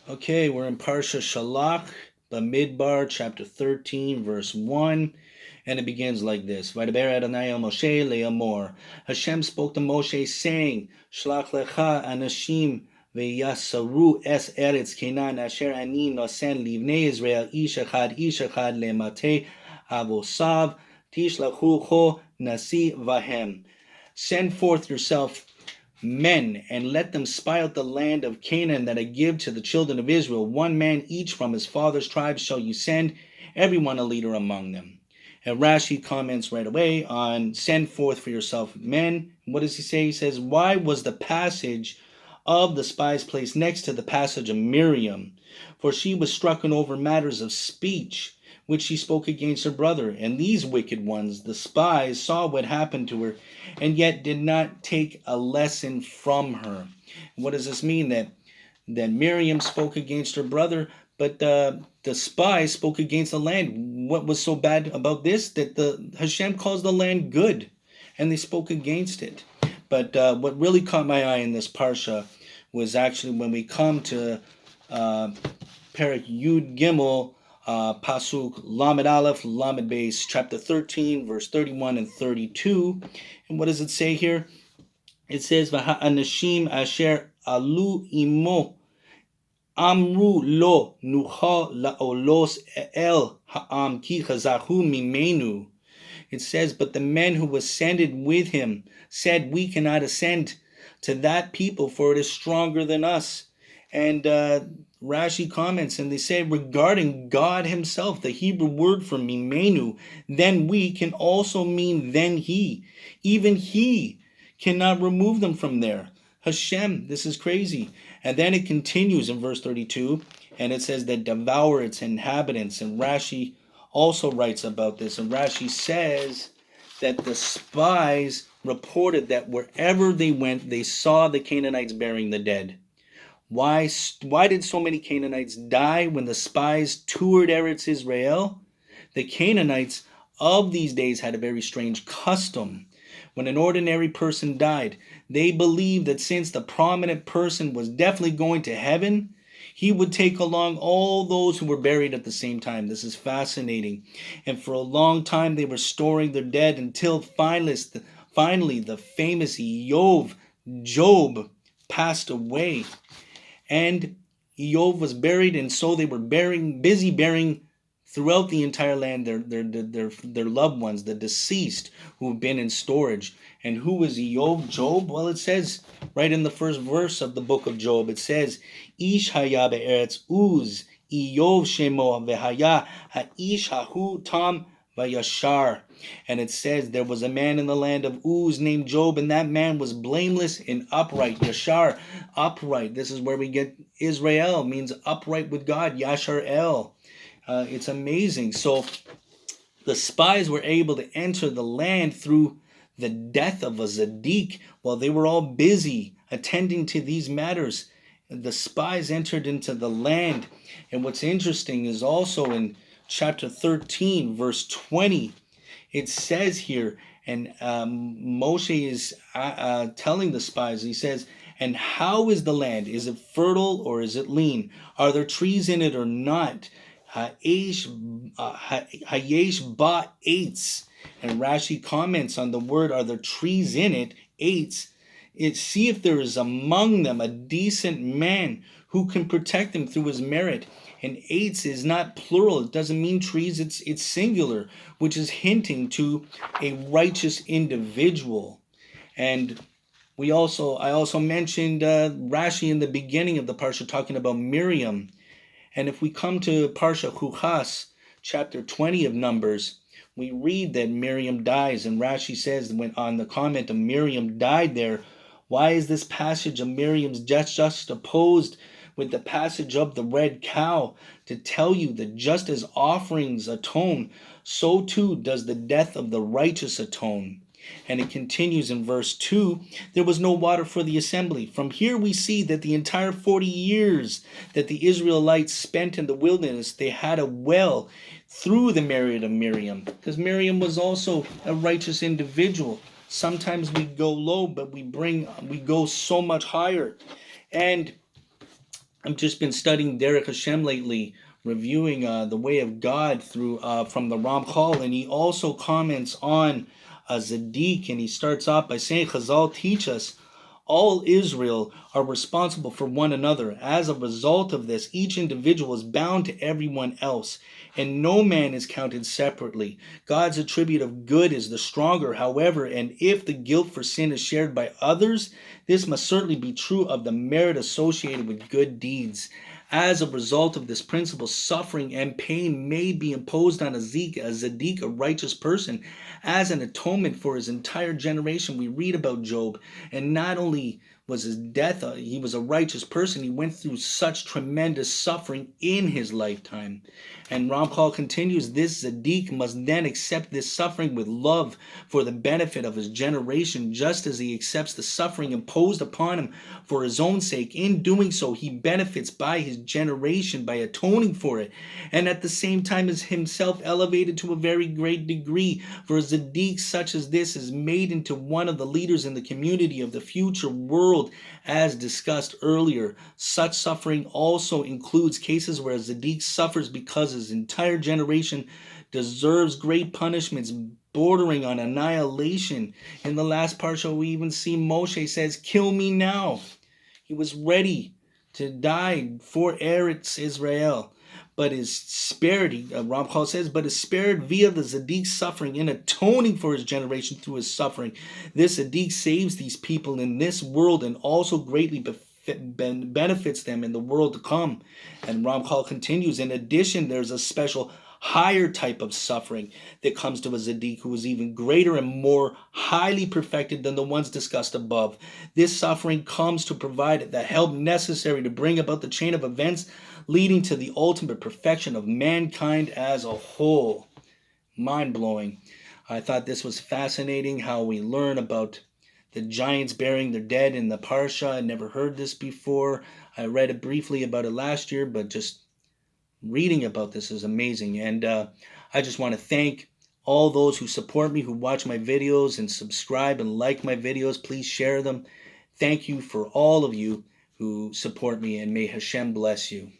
Okay, we're in Parsha Shelach, Bamidbar, chapter 13, verse 1, and it begins like this. Vaydaber Adonai el Moshe le'amor. Hashem spoke to Moshe, saying, Shlach lecha anashim ve'yasaru es eretz Canaan asher ani nosen livnei Israel ish echad le'matei avosav tishlachu cho nasi vahem. Send forth yourself men, and let them spy out the land of Canaan that I give to the children of Israel. 1 man each from his father's tribe shall you send, everyone a leader among them. And Rashi comments right away on send forth for yourself men. What does he say? He says, why was the passage of the spies placed next to the passage of Miriam? For she was stricken over matters of speech, which she spoke against her brother. And these wicked ones, the spies, saw what happened to her, and yet did not take a lesson from her. What does this mean? That Miriam spoke against her brother, but the spies spoke against the land. What was so bad about this? That the Hashem calls the land good, and they spoke against it. But what really caught my eye in this parsha was actually when we come to Perek Yud Gimel, Pasuk Lamed Aleph, Lamed Beis, chapter 13, verse 31 and 32. And what does it say here? It says, V'ha'anashim asher alu imo amru lo nucha la'olos el ha'am ki chazahu mimenu. It says, but the men who ascended with him said, we cannot ascend to that people, for it is stronger than us. And Rashi comments, and they say regarding God himself, the Hebrew word for mimenu, then we can also mean then he. Even he cannot remove them from there. Hashem, this is crazy. And then it continues in verse 32, and it says that devour its inhabitants. And Rashi also writes about this. And Rashi says that the spies reported that wherever they went, they saw the Canaanites burying the dead. Why did so many Canaanites die when the spies toured Eretz Israel? The Canaanites of these days had a very strange custom. When an ordinary person died, they believed that since the prominent person was definitely going to heaven, he would take along all those who were buried at the same time. This is fascinating. And for a long time, they were storing their dead until finally the famous Job passed away. And Job was buried, and so they were busy burying throughout the entire land their loved ones, the deceased who have been in storage. And who was Job? Well, it says right in the first verse of the book of Job, it says, Ish haya be'eretz uz, Iyov shemo v'haya ha'ish hahu tam v'yashar. And it says there was a man in the land of Uz named Job, and that man was blameless and upright. Yashar, upright. This is where we get Israel, means upright with God. Yashar El. It's amazing. So the spies were able to enter the land through the death of a Zaddik while they were all busy attending to these matters. The spies entered into the land. And what's interesting is also in chapter 13, verse 20, it says here, and Moshe is telling the spies, he says, and how is the land? Is it fertile or is it lean? Are there trees in it or not? Hayesh ba eitz. And Rashi comments on the word, are there trees in it? Eitz. See if there is among them a decent man who can protect them through his merit. And eitz is not plural. It doesn't mean trees. It's singular, which is hinting to a righteous individual. And I also mentioned Rashi in the beginning of the Parsha talking about Miriam. And if we come to Parsha Chuchas, chapter 20 of Numbers, we read that Miriam dies. And Rashi says, when on the comment of Miriam died there, why is this passage of Miriam's just opposed with the passage of the red cow, to tell you that just as offerings atone, so too does the death of the righteous atone. And it continues in verse 2, there was no water for the assembly. From here we see that the entire 40 years that the Israelites spent in the wilderness, they had a well through the merit of Miriam, because Miriam was also a righteous individual. Sometimes we go low, but we go so much higher. And I've just been studying Derek Hashem lately, reviewing the way of God through from the Ramchal, and he also comments on Zadik, and he starts off by saying, Chazal teach us all Israel are responsible for one another. As a result of this, each individual is bound to everyone else, and no man is counted separately. God's attribute of good is the stronger, however, and if the guilt for sin is shared by others, this must certainly be true of the merit associated with good deeds. As a result of this principle, suffering and pain may be imposed on a Zadik, a righteous person, as an atonement for his entire generation. We read about Job, and not only was his death, he was a righteous person, he went through such tremendous suffering in his lifetime. And Ramchal continues, this Zadik must then accept this suffering with love for the benefit of his generation, just as he accepts the suffering imposed upon him for his own sake. In doing so, he benefits by his generation by atoning for it, and at the same time is himself elevated to a very great degree. For a Zadik such as this is made into one of the leaders in the community of the future world, as discussed earlier. Such suffering also includes cases where a Zadik suffers because his entire generation deserves great punishments bordering on annihilation. In the last Parsha, we even see Moshe says, kill me now. He was ready to die for Eretz Israel, but is spared, Ramchal says, but is spared via the Zadik suffering in atoning for his generation through his suffering. This Zadik saves these people in this world and also greatly benefits them in the world to come. And Ramchal continues, in addition, there's a special higher type of suffering that comes to a Zadik who is even greater and more highly perfected than the ones discussed above. This suffering comes to provide the help necessary to bring about the chain of events leading to the ultimate perfection of mankind as a whole. Mind-blowing. I thought this was fascinating, how we learn about the giants burying their dead in the Parsha. I never heard this before. I read it briefly about it last year, but just reading about this is amazing. And I just want to thank all those who support me, who watch my videos and subscribe and like my videos. Please share them. Thank you for all of you who support me, and may Hashem bless you.